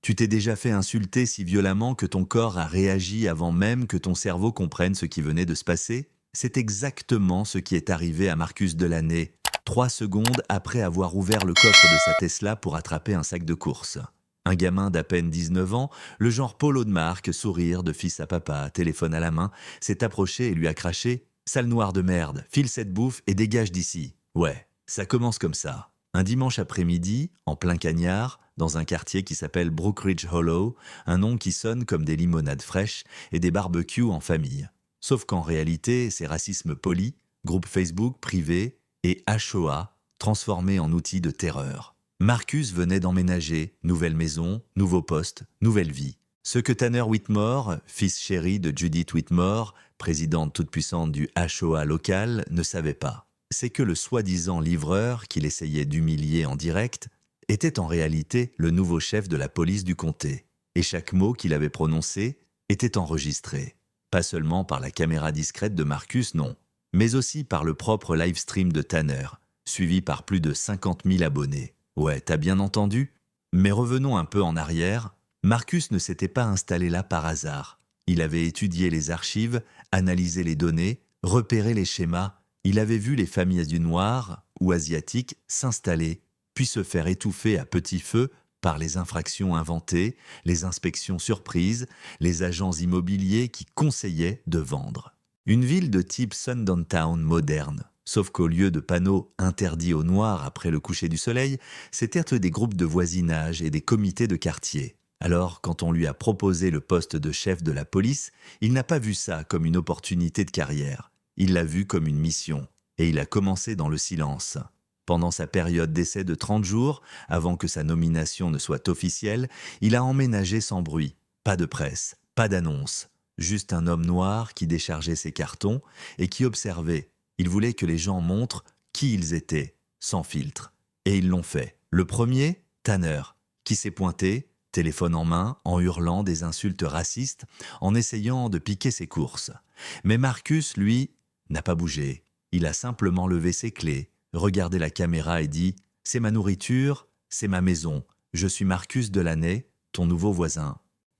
Tu t'es déjà fait insulter si violemment que ton corps a réagi avant même que ton cerveau comprenne ce qui venait de se passer? C'est exactement ce qui est arrivé à Marcus Delaney, 3 secondes après avoir ouvert le coffre de sa Tesla pour attraper un sac de course. Un gamin d'à peine 19 ans, le genre polo de marque, sourire de fils à papa, téléphone à la main, s'est approché et lui a craché: «Sale noir de merde, file cette bouffe et dégage d'ici.» Ouais, ça commence comme ça. Un dimanche après-midi, en plein cagnard, dans un quartier qui s'appelle Brookridge Hollow, un nom qui sonne comme des limonades fraîches et des barbecues en famille. Sauf qu'en réalité, c'est racisme poli, groupe Facebook privé et HOA transformé en outil de terreur. Marcus venait d'emménager, nouvelle maison, nouveau poste, nouvelle vie. Ce que Tanner Whitmore, fils chéri de Judith Whitmore, présidente toute-puissante du HOA local, ne savait pas, c'est que le soi-disant livreur qu'il essayait d'humilier en direct était en réalité le nouveau chef de la police du comté. Et chaque mot qu'il avait prononcé était enregistré. Pas seulement par la caméra discrète de Marcus, non, mais aussi par le propre live stream de Tanner, suivi par plus de 50 000 abonnés. Ouais, t'as bien entendu? Mais revenons un peu en arrière. Marcus ne s'était pas installé là par hasard. Il avait étudié les archives, analysé les données, repéré les schémas. Il avait vu les familles du noir ou asiatiques s'installer, puis se faire étouffer à petit feu par les infractions inventées, les inspections surprises, les agents immobiliers qui conseillaient de vendre. Une ville de type Sundown moderne. Sauf qu'au lieu de panneaux interdits aux Noirs après le coucher du soleil, c'étaient des groupes de voisinage et des comités de quartier. Alors, quand on lui a proposé le poste de chef de la police, il n'a pas vu ça comme une opportunité de carrière. Il l'a vu comme une mission. Et il a commencé dans le silence. Pendant sa période d'essai de 30 jours, avant que sa nomination ne soit officielle, il a emménagé sans bruit. Pas de presse, pas d'annonce. Juste un homme noir qui déchargeait ses cartons et qui observait. Il voulait que les gens montrent qui ils étaient, sans filtre. Et ils l'ont fait. Le premier, Tanner, qui s'est pointé, téléphone en main, en hurlant des insultes racistes, en essayant de piquer ses courses. Mais Marcus, lui, n'a pas bougé. Il a simplement levé ses clés, regardé la caméra et dit « C'est ma nourriture, c'est ma maison. Je suis Marcus Delaney, ton nouveau voisin. »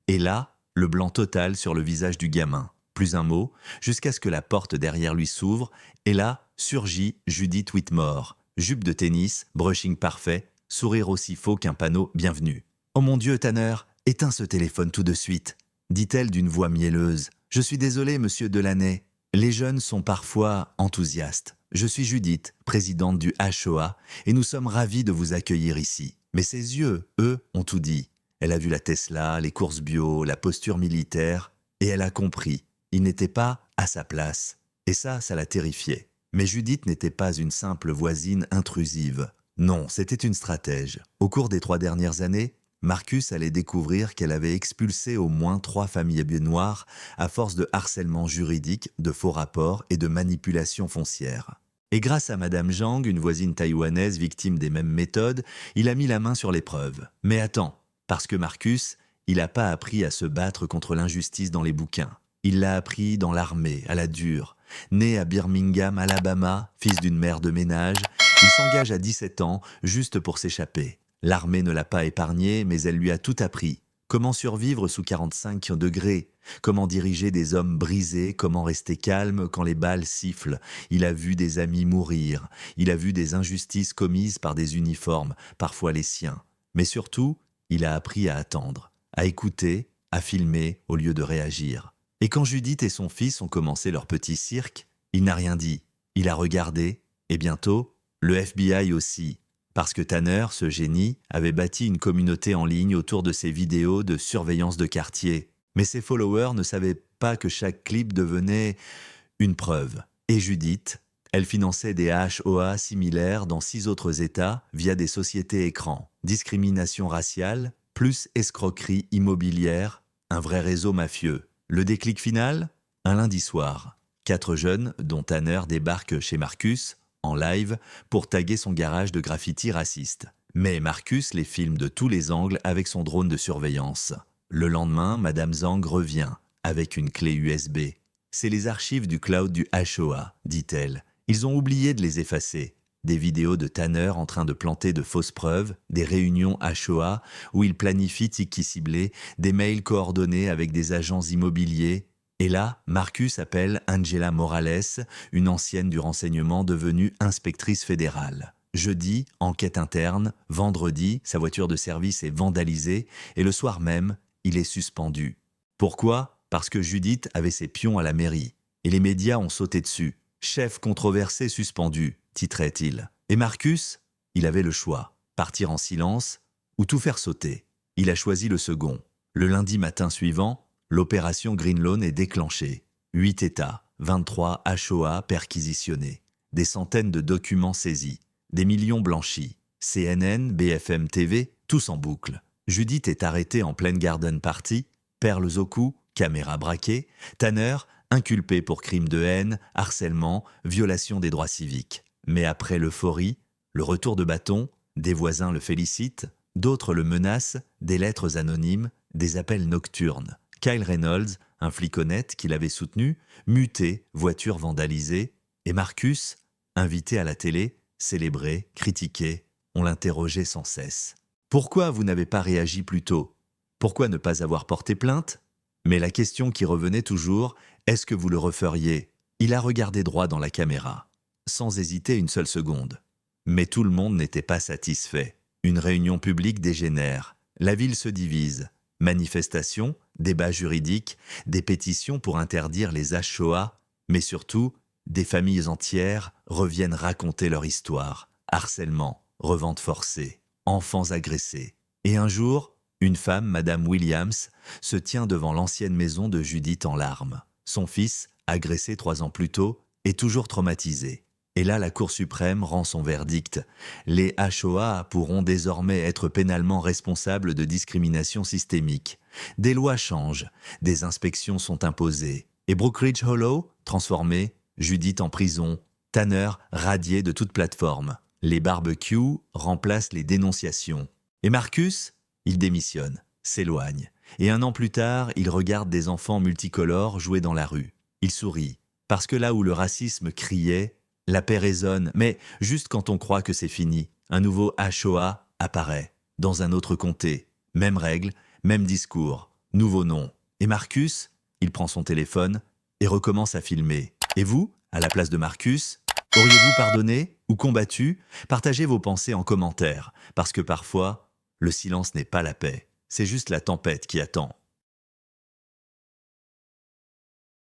Et là, le blanc total sur le visage du gamin. Plus un mot, jusqu'à ce que la porte derrière lui s'ouvre, et là surgit Judith Whitmore. Jupe de tennis, brushing parfait, sourire aussi faux qu'un panneau « Bienvenue ». « Oh mon Dieu, Tanner, éteins ce téléphone tout de suite », dit-elle d'une voix mielleuse. « Je suis désolée, monsieur Delaney. Les jeunes sont parfois enthousiastes. Je suis Judith, présidente du HOA, et nous sommes ravis de vous accueillir ici. » Mais ses yeux, eux, ont tout dit. Elle a vu la Tesla, les courses bio, la posture militaire, et elle a compris. Il n'était pas à sa place. Et ça l'a terrifiée. Mais Judith n'était pas une simple voisine intrusive. Non, c'était une stratège. Au cours des 3 dernières années, Marcus allait découvrir qu'elle avait expulsé au moins 3 familles noires à force de harcèlement juridique, de faux rapports et de manipulation foncière. Et grâce à Madame Zhang, une voisine taïwanaise victime des mêmes méthodes, il a mis la main sur les preuves. Mais attends, parce que Marcus, il n'a pas appris à se battre contre l'injustice dans les bouquins. Il l'a appris dans l'armée, à la dure. Né à Birmingham, Alabama, fils d'une mère de ménage, il s'engage à 17 ans juste pour s'échapper. L'armée ne l'a pas épargné, mais elle lui a tout appris. Comment survivre sous 45 degrés, comment diriger des hommes brisés, comment rester calme quand les balles sifflent. Il a vu des amis mourir, il a vu des injustices commises par des uniformes, parfois les siens. Mais surtout, il a appris à attendre, à écouter, à filmer au lieu de réagir. Et quand Judith et son fils ont commencé leur petit cirque, il n'a rien dit. Il a regardé, et bientôt, le FBI aussi. Parce que Tanner, ce génie, avait bâti une communauté en ligne autour de ses vidéos de surveillance de quartier. Mais ses followers ne savaient pas que chaque clip devenait une preuve. Et Judith, elle finançait des HOA similaires dans 6 autres États via des sociétés écrans. Discrimination raciale, plus escroquerie immobilière, un vrai réseau mafieux. Le déclic final? Un lundi soir. 4 jeunes, dont Tanner, débarquent chez Marcus, en live, pour taguer son garage de graffiti raciste. Mais Marcus les filme de tous les angles avec son drone de surveillance. Le lendemain, Madame Zhang revient, avec une clé USB. « C'est les archives du cloud du HOA, dit-elle. Ils ont oublié de les effacer. » des vidéos de Tanner en train de planter de fausses preuves, des réunions à Shoah où il planifie qui ciblés, des mails coordonnés avec des agents immobiliers. Et là, Marcus appelle Angela Morales, une ancienne du renseignement devenue inspectrice fédérale. Jeudi, enquête interne. Vendredi, sa voiture de service est vandalisée. Et le soir même, il est suspendu. Pourquoi ? Parce que Judith avait ses pions à la mairie. Et les médias ont sauté dessus. Chef controversé suspendu, titrait-il. Et Marcus, il avait le choix. Partir en silence ou tout faire sauter. Il a choisi le second. Le lundi matin suivant, l'opération Green Lawn est déclenchée. 8 États, 23 HOA perquisitionnés. Des centaines de documents saisis. Des millions blanchis. CNN, BFM TV, tous en boucle. Judith est arrêtée en pleine garden party, perles au cou, caméra braquée. Tanner, inculpé pour crimes de haine, harcèlement, violation des droits civiques. Mais après l'euphorie, le retour de bâton, des voisins le félicitent, d'autres le menacent, des lettres anonymes, des appels nocturnes. Kyle Reynolds, un flic honnête qui l'avait soutenu, muté, voiture vandalisée, et Marcus, invité à la télé, célébré, critiqué, on l'interrogeait sans cesse. Pourquoi vous n'avez pas réagi plus tôt ? Pourquoi ne pas avoir porté plainte ? Mais la question qui revenait toujours, est-ce que vous le referiez ? Il a regardé droit dans la caméra, sans hésiter une seule seconde. Mais tout le monde n'était pas satisfait. Une réunion publique dégénère. La ville se divise. Manifestations, débats juridiques, des pétitions pour interdire les HOA, mais surtout, des familles entières reviennent raconter leur histoire. Harcèlement, revente forcée, enfants agressés. Et un jour, une femme, Madame Williams, se tient devant l'ancienne maison de Judith en larmes. Son fils, agressé 3 ans plus tôt, est toujours traumatisé. Et là, la Cour suprême rend son verdict. Les HOA pourront désormais être pénalement responsables de discrimination systémique. Des lois changent, des inspections sont imposées. Et Brookridge Hollow, transformé, Judith en prison, Tanner radié de toute plateforme. Les barbecues remplacent les dénonciations. Et Marcus, il démissionne, s'éloigne. Et 1 an plus tard, il regarde des enfants multicolores jouer dans la rue. Il sourit, parce que là où le racisme criait, la paix résonne, mais juste quand on croit que c'est fini, un nouveau HOA apparaît, dans un autre comté. Même règle, même discours, nouveau nom. Et Marcus, il prend son téléphone et recommence à filmer. Et vous, à la place de Marcus, auriez-vous pardonné ou combattu ? Partagez vos pensées en commentaire, parce que parfois, le silence n'est pas la paix, c'est juste la tempête qui attend.